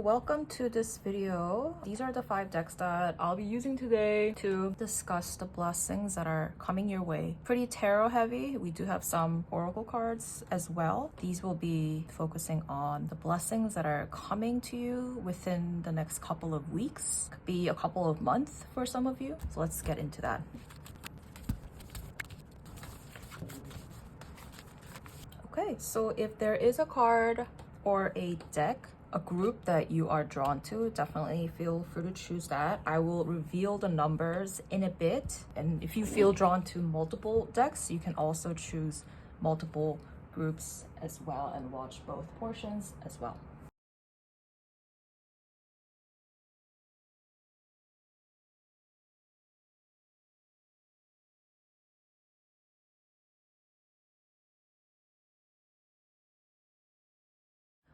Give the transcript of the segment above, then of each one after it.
Welcome to this video. These are the 5 decks that I'll be using today to discuss the blessings that are coming your way. Pretty tarot heavy. We do have some oracle cards as well. These will be focusing on the blessings that are coming to you within the next couple of weeks. Could be a couple of months for some of you. So let's get into that. Okay, so if there is a card or a deck, a group that you are drawn to, definitely feel free to choose that. I will reveal the numbers in a bit. And if you feel drawn to multiple decks, you can also choose multiple groups as well and watch both portions as well.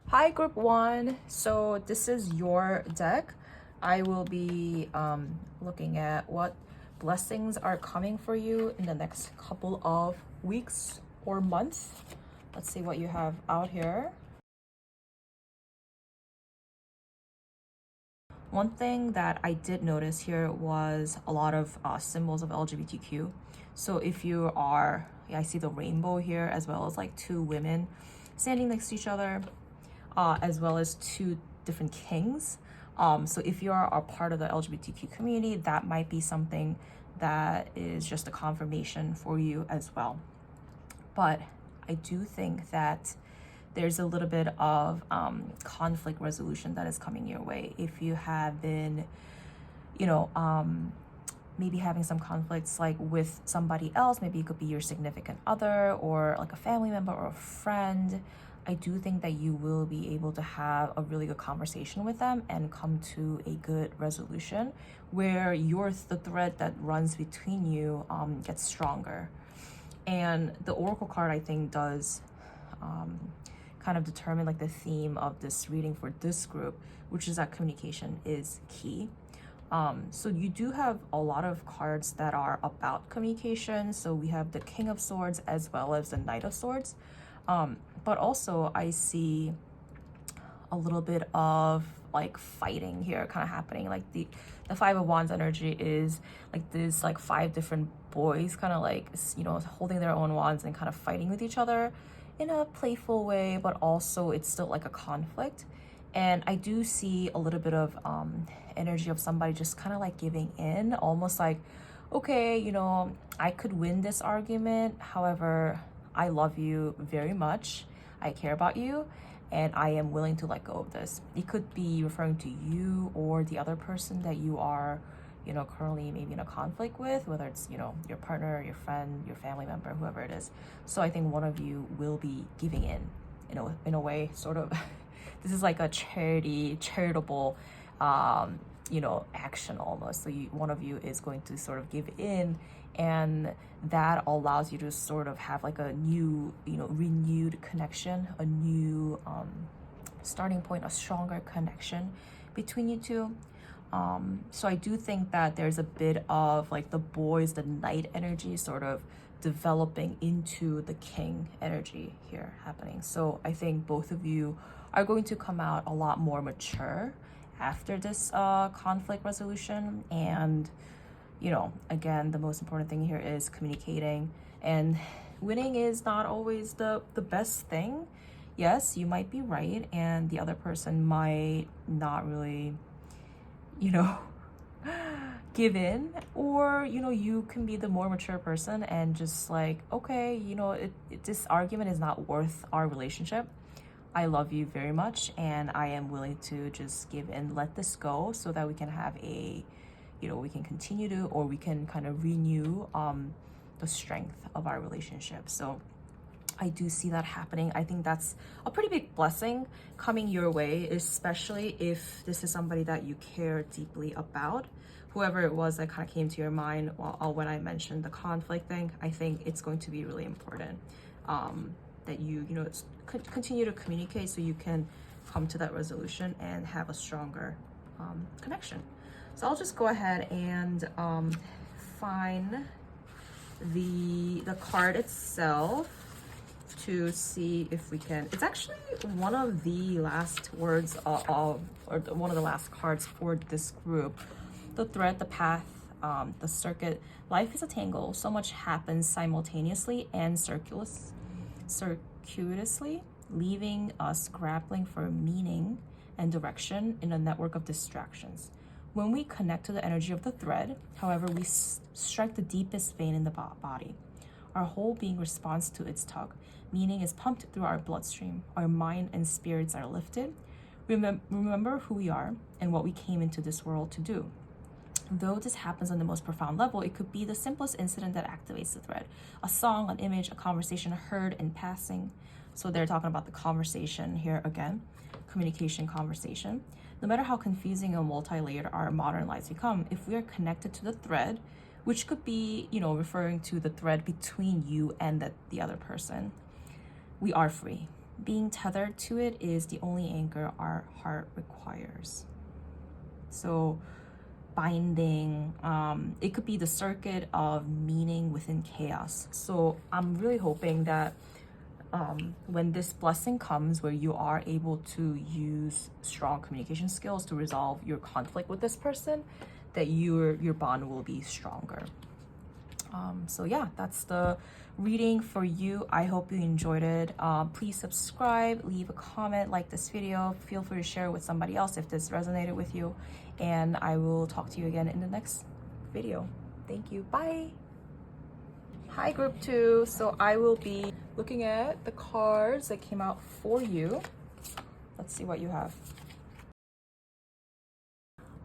Hi group 1, so this is your deck. I will be looking at what blessings are coming for you in the next couple of weeks or months. Let's see what you have out here. One thing that I did notice here was a lot of symbols of LGBTQ. So if you are, I see the rainbow here, as well as like 2 women standing next to each other. As well as 2 different kings. So if you are a part of the LGBTQ community, that might be something that is just a confirmation for you as well. But I do think that there's a little bit of conflict resolution that is coming your way. If you have been, maybe having some conflicts like with somebody else, maybe it could be your significant other or like a family member or a friend, I do think that you will be able to have a really good conversation with them and come to a good resolution where the thread that runs between you gets stronger. And the oracle card, I think, does kind of determine like the theme of this reading for this group, which is that communication is key. So you do have a lot of cards that are about communication. So we have the King of Swords as well as the Knight of Swords. But also I see a little bit of like fighting here kind of happening. Like the 5 of Wands energy is like this like 5 different boys kind of like, holding their own wands and kind of fighting with each other in a playful way, but also it's still like a conflict. And I do see a little bit of energy of somebody just kind of like giving in, almost like, okay, I could win this argument. However, I love you very much. I care about you and I am willing to let go of this. It could be referring to you or the other person that you are, currently maybe in a conflict with, whether it's, your partner, your friend, your family member, whoever it is. So I think one of you will be giving in a way, sort of. This is like a charitable, action almost. So one of you is going to sort of give in, and that allows you to sort of have like a new, renewed connection, a new starting point, a stronger connection between you two. So I do think that there's a bit of like the knight energy sort of developing into the king energy here happening. So I think both of you are going to come out a lot more mature after this conflict resolution. And again, the most important thing here is communicating, and winning is not always the best thing. Yes, you might be right and the other person might not really give in, or you can be the more mature person and just like, okay, this argument is not worth our relationship. I love you very much and I am willing to just give in, let this go, so that we can have we can continue to, or we can kind of renew the strength of our relationship. So I do see that happening. I think that's a pretty big blessing coming your way, especially if this is somebody that you care deeply about. Whoever it was that kind of came to your mind when I mentioned the conflict thing, I think it's going to be really important that you continue to communicate so you can come to that resolution and have a stronger connection. So I'll just go ahead and find the card itself. to see if we can, it's actually one of the last words or one of the last cards for this group. The thread, the path, the circuit. Life is a tangle. So much happens simultaneously and circuitously, leaving us grappling for meaning and direction in a network of distractions. When we connect to the energy of the thread, however, we strike the deepest vein in the body. Our whole being responds to its tug. Meaning is pumped through our bloodstream. Our mind and spirits are lifted. Remember who we are and what we came into this world to do. Though this happens on the most profound level, it could be the simplest incident that activates the thread. A song, an image, a conversation heard in passing. So they're talking about the conversation here again. Communication, conversation. No matter how confusing and multi-layered our modern lives become, if we are connected to the thread, which could be, referring to the thread between you and the other person, we are free. Being tethered to it is the only anchor our heart requires. So binding, it could be the circuit of meaning within chaos. So I'm really hoping that when this blessing comes where you are able to use strong communication skills to resolve your conflict with this person, that your bond will be stronger. So yeah, that's the reading for you. I hope you enjoyed it. Please subscribe, leave a comment, like this video. Feel free to share it with somebody else if this resonated with you. And I will talk to you again in the next video. Thank you. Bye. Hi, group 2. So I will be looking at the cards that came out for you. Let's see what you have.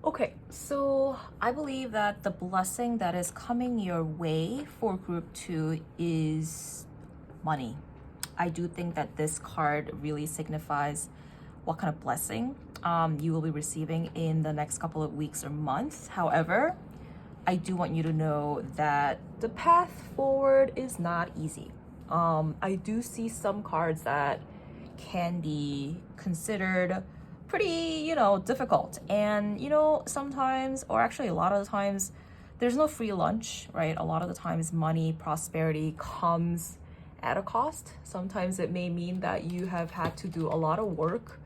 Okay, so I believe that the blessing that is coming your way for group 2 is money. I do think that this card really signifies what kind of blessing you will be receiving in the next couple of weeks or months. However, I do want you to know that the path forward is not easy. I do see some cards that can be considered pretty, difficult. And, sometimes, or actually a lot of the times, there's no free lunch, right? A lot of the times money, prosperity comes at a cost. Sometimes it may mean that you have had to do a lot of work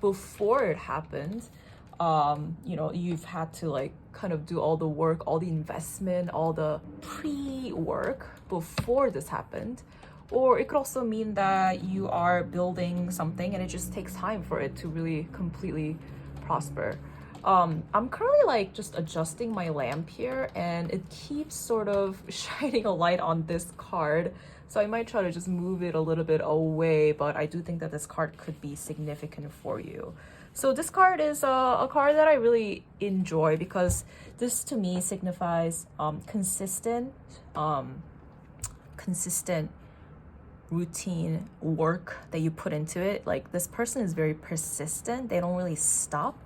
before it happens. You've had to kind of do all the work, all the investment, all the pre-work before this happened. Or it could also mean that you are building something and it just takes time for it to really completely prosper. I'm currently just adjusting my lamp here and it keeps sort of shining a light on this card. So I might try to just move it a little bit away, but I do think that this card could be significant for you. So this card is a card that I really enjoy because this to me signifies consistent routine work that you put into it. This person is very persistent. They don't really stop.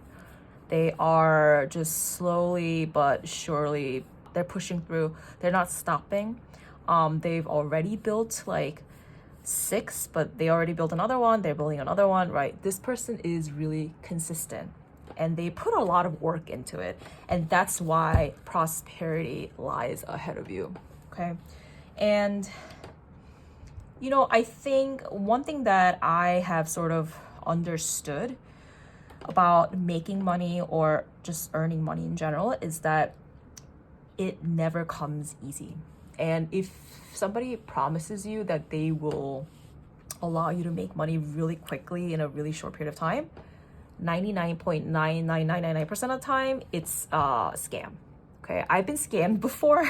They are just slowly but surely, they're pushing through. They're not stopping. They've already built 6, but they already built another one. They're building another one, right? This person is really consistent and they put a lot of work into it. And that's why prosperity lies ahead of you, okay? And I think one thing that I have sort of understood about making money or just earning money in general is that it never comes easy. And if somebody promises you that they will allow you to make money really quickly in a really short period of time, 99.99999% of the time, it's a scam. Okay, I've been scammed before.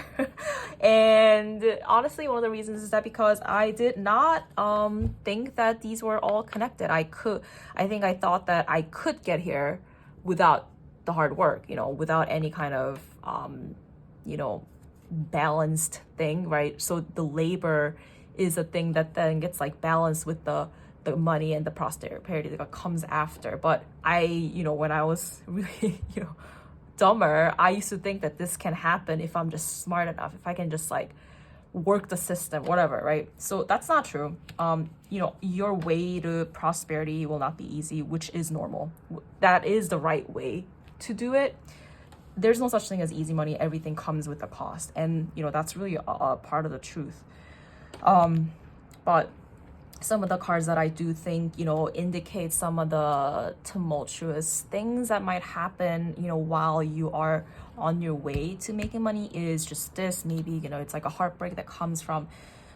And honestly, one of the reasons is that because I did not think that these were all connected. I think I thought that I could get here without the hard work, without any kind of, balanced thing, right? So the labor is a thing that then gets balanced with the money and the prosperity that comes after. But when I was really, dumber, I used to think that this can happen if I'm just smart enough, if I can just work the system, whatever, right? So that's not true. Your way to prosperity will not be easy, which is normal. That is the right way to do it. There's no such thing as easy money. Everything comes with a cost. And, that's really a part of the truth. But some of the cards that I do think, you know, indicate some of the tumultuous things that might happen, you know, while you are on your way to making money is just this. Maybe, you know, it's like a heartbreak that comes from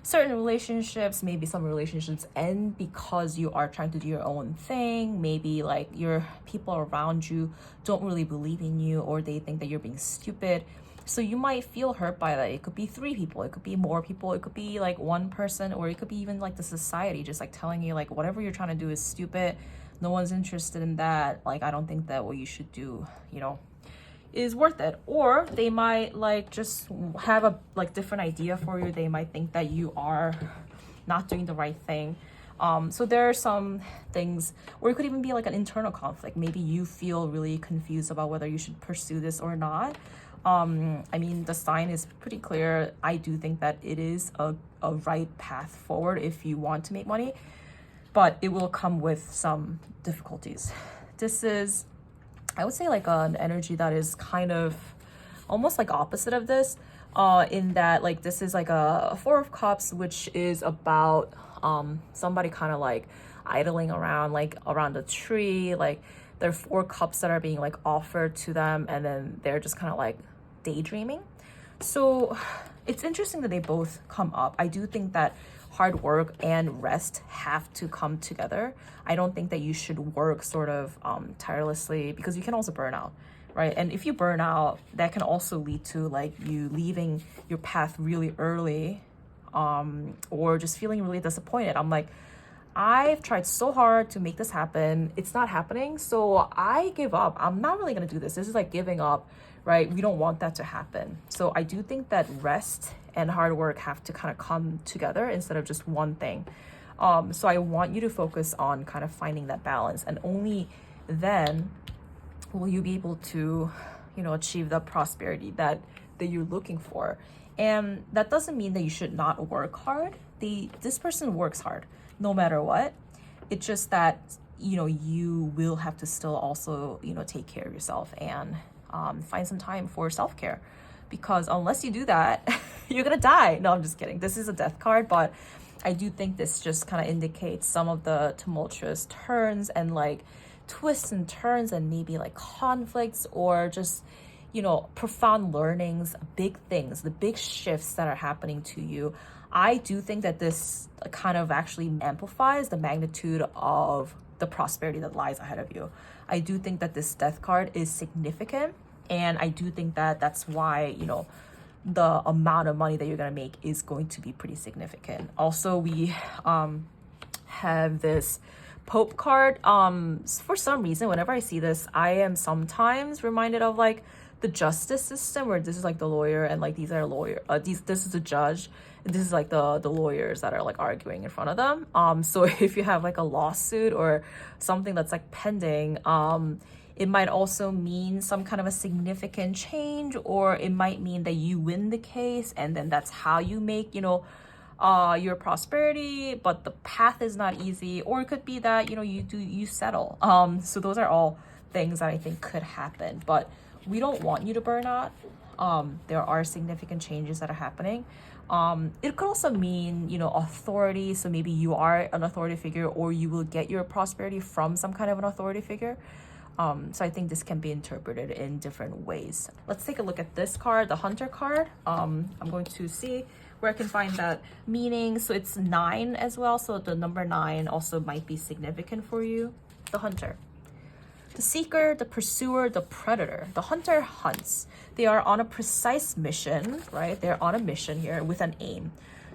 certain relationships. Maybe some relationships end because you are trying to do your own thing. Maybe like your people around you don't really believe in you, or they think that you're being stupid. So you might feel hurt by that. It could be 3 people, it could be more people, it could be like 1 person, or it could be even like the society just like telling you like whatever you're trying to do is stupid. No one's interested in that. Like, I don't think that what you should do, you know, is worth it. Or they might like just have a like different idea for you. They might think that you are not doing the right thing. So there are some things, or it could even be like an internal conflict. Maybe you feel really confused about whether you should pursue this or not. I mean, the sign is pretty clear. I do think that it is a right path forward if you want to make money, but it will come with some difficulties. This is, I would say, like an energy that is kind of almost like opposite of this, in that like this is like a 4 of Cups, which is about somebody kind of like idling around, like around a tree. Like there are 4 cups that are being like offered to them, and then they're just kind of like daydreaming. So it's interesting that they both come up. I do think that hard work and rest have to come together. I don't think that you should work sort of tirelessly, because you can also burn out, right? And if you burn out, that can also lead to like you leaving your path really early, or just feeling really disappointed. I'm like, I've tried so hard to make this happen. It's not happening. So I give up. I'm not really going to do this. This is like giving up, right? We don't want that to happen. So I do think that rest and hard work have to kind of come together instead of just one thing. So I want you to focus on kind of finding that balance, and only then will you be able to, you know, achieve the prosperity that you're looking for. And that doesn't mean that you should not work hard. This person works hard no matter what. It's just that, you know, you will have to still also, you know, take care of yourself and find some time for self-care, because unless you do that, you're gonna die. No, I'm just kidding. This is a death card, but I do think this just kind of indicates some of the tumultuous turns and like twists and turns, and maybe like conflicts, or just, you know, profound learnings, big things, the big shifts that are happening to you. I do think that this kind of actually amplifies the magnitude of the prosperity that lies ahead of you. I do think that this death card is significant, and I do think that that's why, you know, the amount of money that you're going to make is going to be pretty significant. Also, we have this Pope card. For some reason, whenever I see this, I am sometimes reminded of like the justice system, where this is like the lawyer, and like these are this is the judge, and this is like the lawyers that are like arguing in front of them. So if you have like a lawsuit or something that's like pending, it might also mean some kind of a significant change, or it might mean that you win the case, and then that's how you make, you know, your prosperity, but the path is not easy. Or it could be that, you know, you settle. So those are all things that I think could happen, but we don't want you to burn out. There are significant changes that are happening. It could also mean, you know, authority. So maybe you are an authority figure, or you will get your prosperity from some kind of an authority figure. So I think this can be interpreted in different ways. Let's take a look at this card, the Hunter card. I'm going to see where I can find that meaning. So it's 9 as well. So the number 9 also might be significant for you. The Hunter. The seeker, the pursuer, the predator. The hunter hunts. They are on a precise mission, right? They're on a mission here with an aim.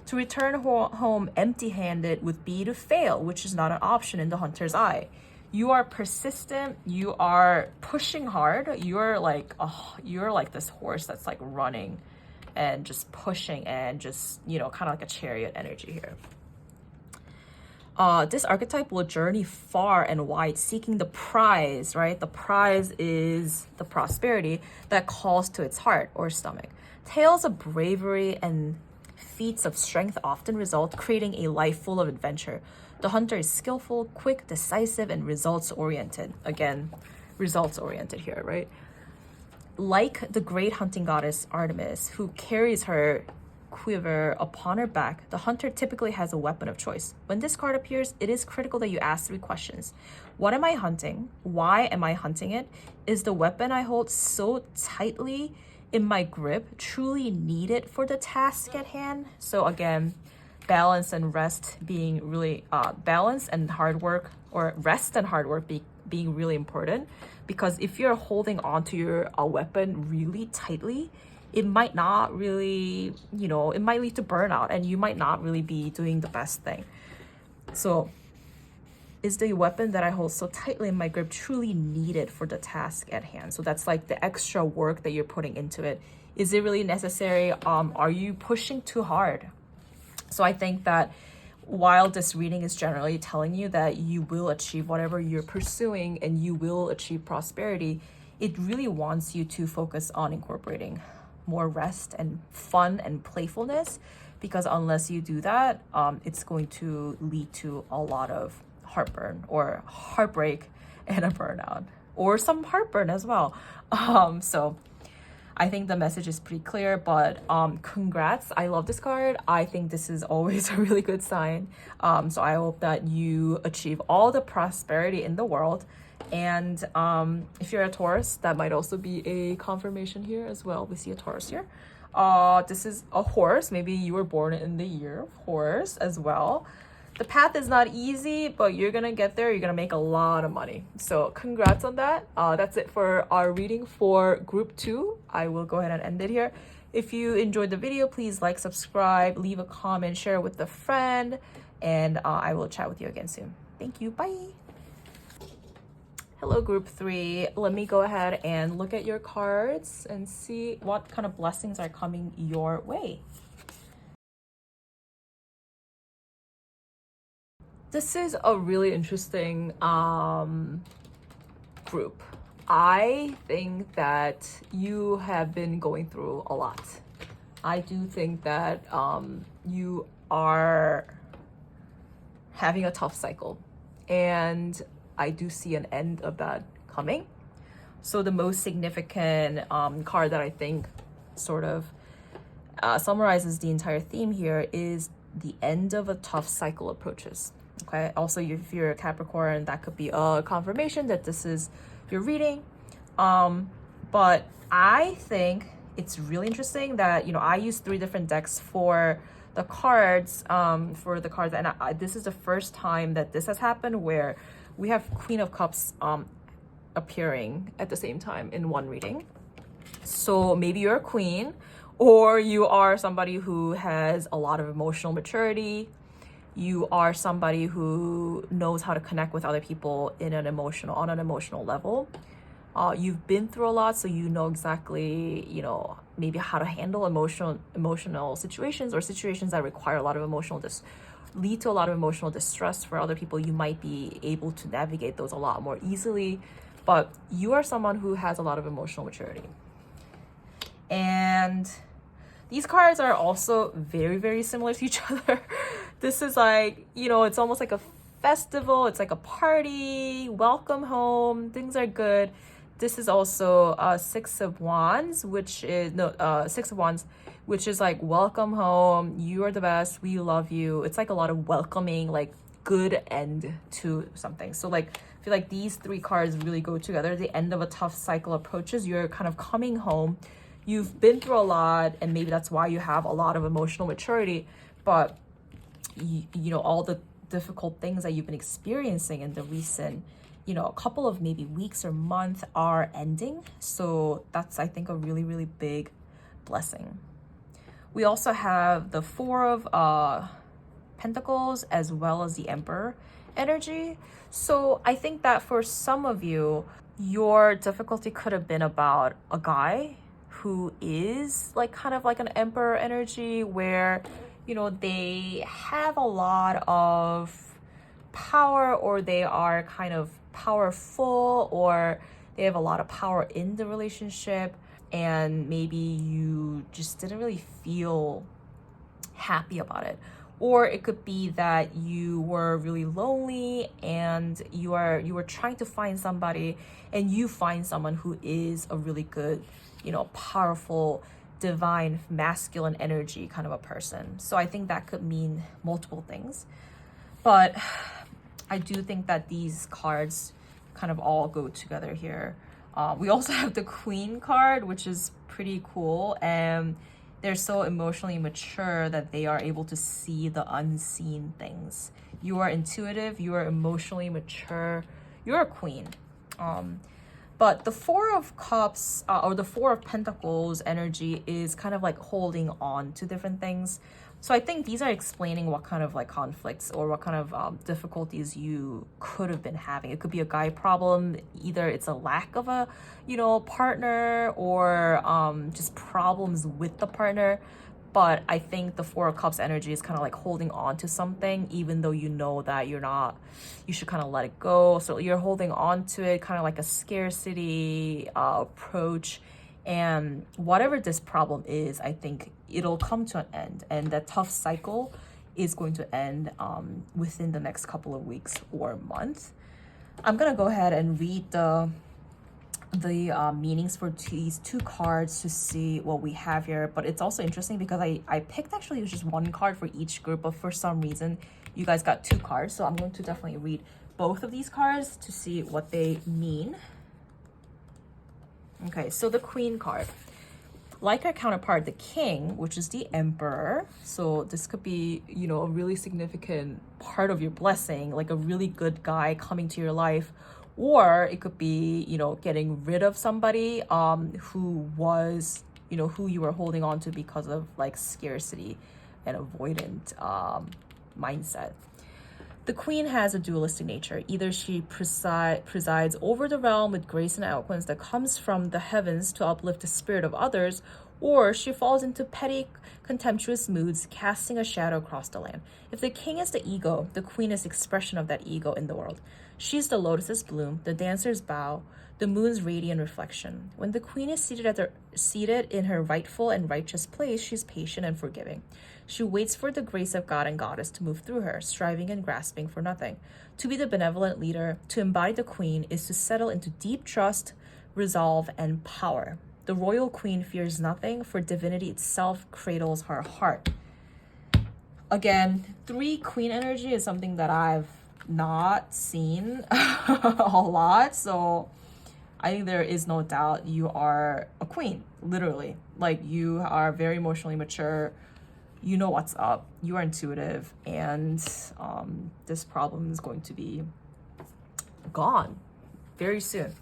To return home empty-handed would be to fail, which is not an option in the hunter's eye. You are persistent. You are pushing hard. You're like this horse that's like running and just pushing and just, you know, kind of like a chariot energy here. This archetype will journey far and wide seeking the prize, right? The prize is the prosperity that calls to its heart or stomach. Tales of bravery and feats of strength often result, creating a life full of adventure. The hunter is skillful, quick, decisive, and results-oriented. Again, results-oriented here, right? Like the great hunting goddess Artemis, who carries her quiver upon her back, the hunter typically has a weapon of choice. When this card appears, it is critical that you ask 3 questions. What am I hunting? Why am I hunting it? Is the weapon I hold so tightly in my grip truly needed for the task at hand? So again, balance and rest being really balance and hard work, or rest and hard work being really important, because if you're holding on to your weapon really tightly, it might not really, it might lead to burnout and you might not really be doing the best thing. So is the weapon that I hold so tightly in my grip truly needed for the task at hand? So that's like the extra work that you're putting into it. Is it really necessary? Are you pushing too hard? So I think that while this reading is generally telling you that you will achieve whatever you're pursuing and you will achieve prosperity, it really wants you to focus on incorporating more rest and fun and playfulness, because unless you do that, it's going to lead to a lot of heartburn or heartbreak and a burnout, or some heartburn as well. So I think the message is pretty clear, but congrats. I love this card. I think this is always a really good sign. So I hope that you achieve all the prosperity in the world. And if you're a Taurus, that might also be a confirmation here as well. We see a Taurus here. This is a horse. Maybe you were born in the year of horse as well. The path is not easy, but you're gonna get there. You're gonna make a lot of money. So congrats on that. That's it for our reading for group 2. I will go ahead and end it here. If you enjoyed the video, please like, subscribe, leave a comment, share it with a friend, and I will chat with you again soon. Thank you. Bye. Hello, group 3. Let me go ahead and look at your cards and see what kind of blessings are coming your way. This is a really interesting group. I think that you have been going through a lot. I do think that you are having a tough cycle, and I do see an end of that coming. So the most significant card that I think sort of summarizes the entire theme here is the end of a tough cycle approaches. Okay. Also, if you're a Capricorn, that could be a confirmation that this is your reading. But I think it's really interesting that, I use 3 different decks for the cards, and this is the first time that this has happened, where we have Queen of Cups appearing at the same time in one reading. So maybe you're a queen, or you are somebody who has a lot of emotional maturity. You are somebody who knows how to connect with other people on an emotional level. You've been through a lot, so you know exactly, maybe how to handle emotional situations, or situations that require a lot of lead to a lot of emotional distress for other people. You might be able to navigate those a lot more easily, but you are someone who has a lot of emotional maturity. And these cards are also very, very similar to each other. This is like, it's almost like a festival. It's like a party, welcome home, things are good. This is also Six of Wands, which is like welcome home, you are the best, we love you. It's like a lot of welcoming, like good end to something. So like, I feel like these 3 cards really go together. The end of a tough cycle approaches. You're kind of coming home. You've been through a lot, and maybe that's why you have a lot of emotional maturity, but all the difficult things that you've been experiencing in the recent a couple of maybe weeks or months are ending. So that's, I think, a really, really big blessing. We also have the 4 of Pentacles as well as the Emperor energy. So I think that for some of you, your difficulty could have been about a guy who is like kind of like an Emperor energy, where they have a lot of power, or they are kind of powerful, or they have a lot of power in the relationship, and maybe you just didn't really feel happy about it. Or it could be that you were really lonely, and you were trying to find somebody, and you find someone who is a really good, powerful, divine masculine energy kind of a person. So I think that could mean multiple things. But I do think that these cards kind of all go together here. We also have the Queen card, which is pretty cool. And they're so emotionally mature that they are able to see the unseen things. You are intuitive, you are emotionally mature, you're a queen. But the Four of Cups or the Four of Pentacles energy is kind of like holding on to different things. So I think these are explaining what kind of like conflicts or what kind of difficulties you could have been having. It could be a guy problem. Either it's a lack of a, partner, or just problems with the partner. But I think the Four of Cups energy is kind of like holding on to something, even though you know that you should kind of let it go. So you're holding on to it, kind of like a scarcity approach. And whatever this problem is, I think it'll come to an end. And that tough cycle is going to end within the next couple of weeks or month. I'm going to go ahead and read the meanings for these two cards to see what we have here. But it's also interesting because I picked actually just one card for each group, but for some reason you guys got two cards. So I'm going to definitely read both of these cards to see what they mean. Okay, so the Queen card. Like our counterpart, the King, which is the Emperor. So this could be, a really significant part of your blessing, like a really good guy coming to your life. Or it could be, getting rid of somebody who was, who you were holding on to because of like scarcity and avoidant mindset. The Queen has a dualistic nature. Either she presides over the realm with grace and eloquence that comes from the heavens to uplift the spirit of others, or she falls into petty, contemptuous moods, casting a shadow across the land. If the King is the ego, the Queen is the expression of that ego in the world. She is the lotus's bloom, the dancer's bow, the moon's radiant reflection. When the Queen is seated in her rightful and righteous place, she's patient and forgiving. She waits for the grace of God and Goddess to move through her, striving and grasping for nothing. To be the benevolent leader, to embody the Queen, is to settle into deep trust, resolve, and power. The royal Queen fears nothing, for divinity itself cradles her heart. Again, 3 Queen energy is something that I've not seen a lot, so I think there is no doubt you are a queen, literally. Like, you are very emotionally mature, you know what's up, you are intuitive, and this problem is going to be gone very soon.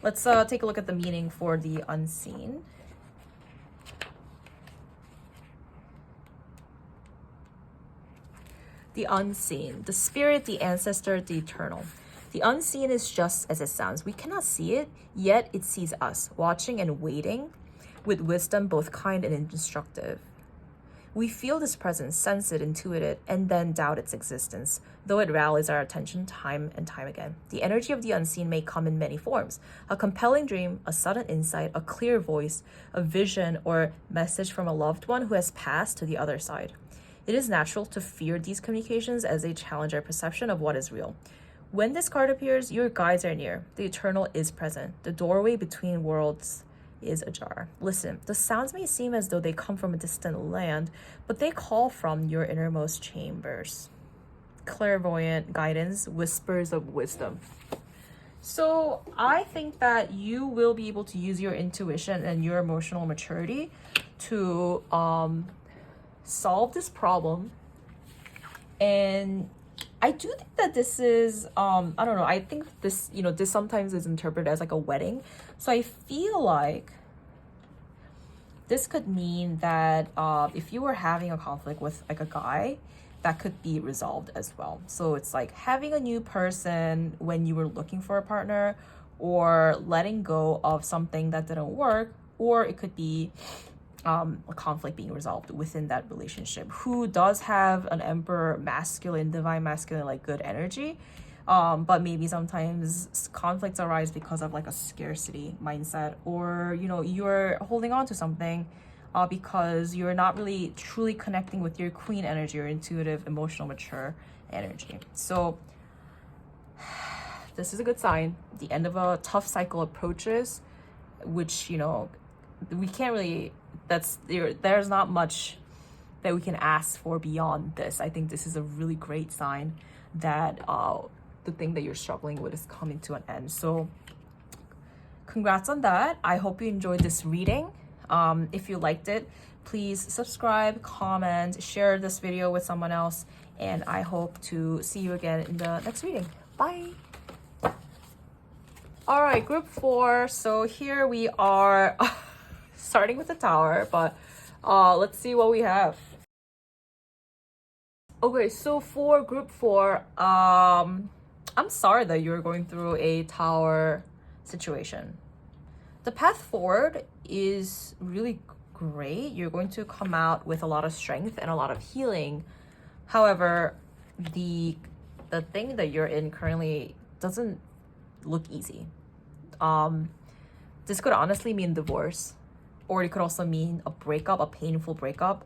Let's take a look at the meaning for the unseen. The unseen, the spirit, the ancestor, the eternal. The unseen is just as it sounds. We cannot see it, yet it sees us, watching and waiting with wisdom both kind and instructive. We feel this presence, sense it, intuit it, and then doubt its existence, though it rallies our attention time and time again. The energy of the unseen may come in many forms: a compelling dream, a sudden insight, a clear voice, a vision, or message from a loved one who has passed to the other side. It is natural to fear these communications as they challenge our perception of what is real. When this card appears, your guides are near. The eternal is present. The doorway between worlds is ajar. Listen, the sounds may seem as though they come from a distant land, but they call from your innermost chambers. Clairvoyant guidance, whispers of wisdom. So I think that you will be able to use your intuition and your emotional maturity to solve this problem. And I do think that this is I don't know, I think this, this sometimes is interpreted as like a wedding. So I feel like this could mean that if you were having a conflict with like a guy, that could be resolved as well. So it's like having a new person when you were looking for a partner, or letting go of something that didn't work, or it could be a conflict being resolved within that relationship, who does have an emperor masculine, divine masculine, like good energy. But maybe sometimes conflicts arise because of like a scarcity mindset, or, you're holding on to something because you're not really truly connecting with your queen energy, or intuitive, emotional, mature energy. So this is a good sign. The end of a tough cycle approaches, which, we can't really There's not much that we can ask for beyond this. I think this is a really great sign that the thing that you're struggling with is coming to an end. So congrats on that. I hope you enjoyed this reading. If you liked it, please subscribe, comment, share this video with someone else, and I hope to see you again in the next reading. Bye. All right, group 4. So here we are starting with the Tower, but let's see what we have. Okay, so for group 4, I'm sorry that you're going through a Tower situation. The path forward is really great. You're going to come out with a lot of strength and a lot of healing. However, the thing that you're in currently doesn't look easy. This could honestly mean divorce, or it could also mean a breakup, a painful breakup.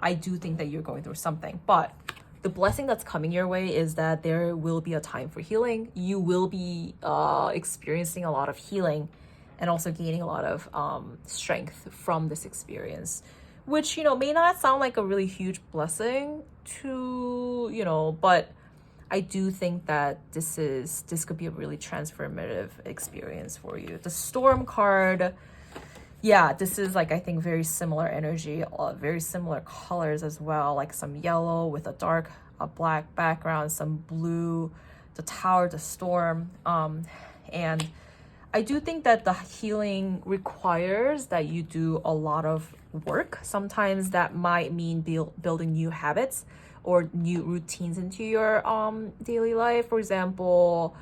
I do think that you're going through something, but the blessing that's coming your way is that there will be a time for healing. You will be experiencing a lot of healing and also gaining a lot of strength from this experience, which, may not sound like a really huge blessing to, but I do think that this could be a really transformative experience for you. The Storm card, yeah, this is like, I think, very similar energy, very similar colors as well, like some yellow with a black background, some blue, the Tower, the Storm, and I do think that the healing requires that you do a lot of work. Sometimes that might mean building new habits or new routines into your daily life. For example,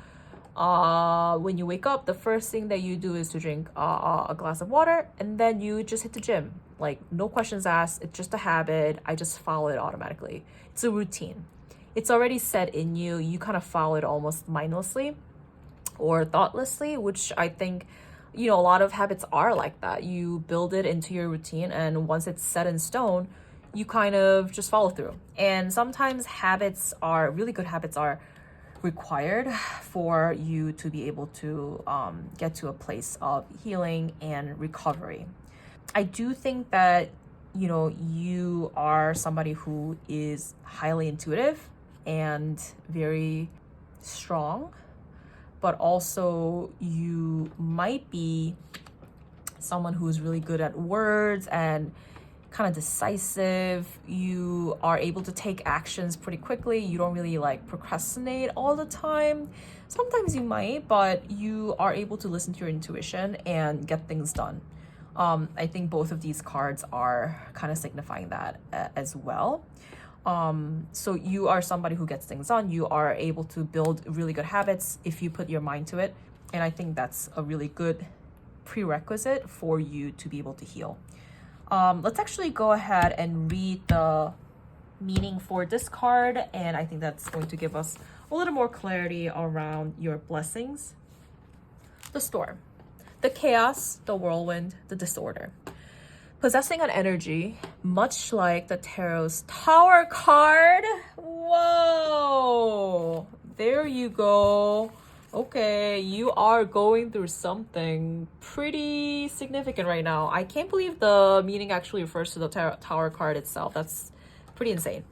when you wake up, the first thing that you do is to drink a glass of water, and then you just hit the gym. Like, no questions asked. It's just a habit. I just follow it automatically. It's a routine. It's already set in you. You kind of follow it almost mindlessly or thoughtlessly, which I think, a lot of habits are like that. You build it into your routine, and once it's set in stone, you kind of just follow through. And sometimes really good habits are required for you to be able to get to a place of healing and recovery. I do think that, you are somebody who is highly intuitive and very strong, but also you might be someone who's really good at words and kind of decisive. You are able to take actions pretty quickly. You don't really procrastinate all the time. Sometimes you might, but you are able to listen to your intuition and get things done. I think both of these cards are kind of signifying that as well. So you are somebody who gets things done. You are able to build really good habits if you put your mind to it. And I think that's a really good prerequisite for you to be able to heal. Let's actually go ahead and read the meaning for this card. And I think that's going to give us a little more clarity around your blessings. The Storm, the chaos, the whirlwind, the disorder. Possessing an energy, much like the Tarot's Tower card. Whoa! There you go. Okay, you are going through something pretty significant right now. I can't believe the meaning actually refers to the Tower card itself. That's pretty insane.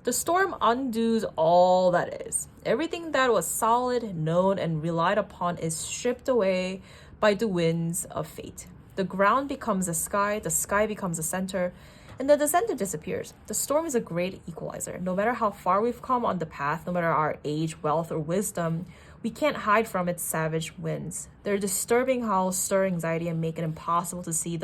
The Storm undoes all that is. Everything that was solid, known, and relied upon is stripped away by the winds of fate. The ground becomes the sky becomes the center, and then the center disappears. The Storm is a great equalizer. No matter how far we've come on the path, no matter our age, wealth, or wisdom, we can't hide from its savage winds. Their disturbing howls stir anxiety and make it impossible to see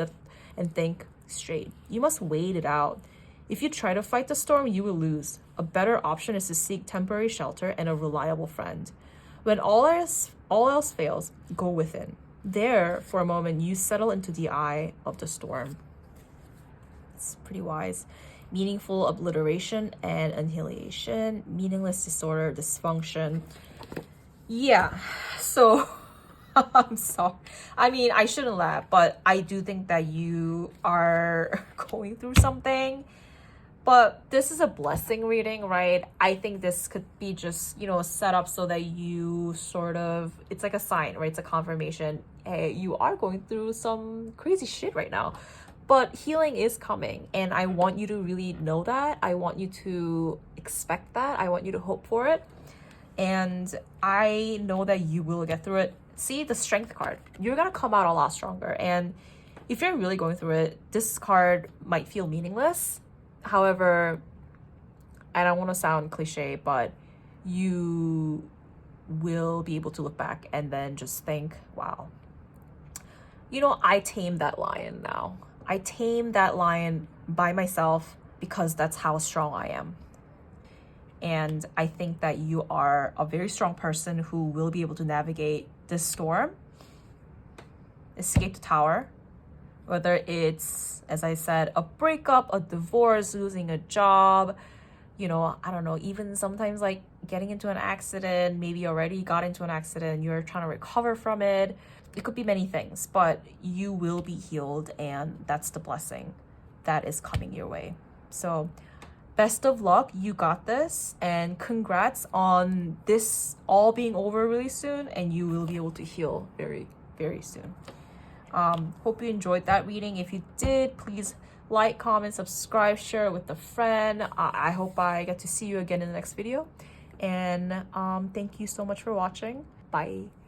and think straight. You must wait it out. If you try to fight the storm, you will lose. A better option is to seek temporary shelter and a reliable friend. When all else fails, go within. There, for a moment, you settle into the eye of the storm. It's pretty wise. Meaningful obliteration and annihilation, meaningless disorder, dysfunction. Yeah, so I'm sorry. I mean, I shouldn't laugh, but I do think that you are going through something. But this is a blessing reading, right? I think this could be just, set up so that you it's like a sign, right? It's a confirmation. Hey, you are going through some crazy shit right now. But healing is coming, and I want you to really know that. I want you to expect that. I want you to hope for it. And I know that you will get through it. See the Strength card. You're going to come out a lot stronger. And if you're really going through it, this card might feel meaningless. However, I don't want to sound cliche, but you will be able to look back and then just think, wow, you know, I tamed that lion now. I tamed that lion by myself because that's how strong I am. And I think that you are a very strong person who will be able to navigate this storm, escape the tower, whether it's, as I said, a breakup, a divorce, losing a job, you know, I don't know, even sometimes like getting into an accident, maybe you already got into an accident, you're trying to recover from it. It could be many things, but you will be healed, and that's the blessing that is coming your way. So best of luck, you got this, and congrats on this all being over really soon, and you will be able to heal very, very soon. Hope you enjoyed that reading. If you did, please like, comment, subscribe, share it with a friend. I hope I get to see you again in the next video, and thank you so much for watching. Bye.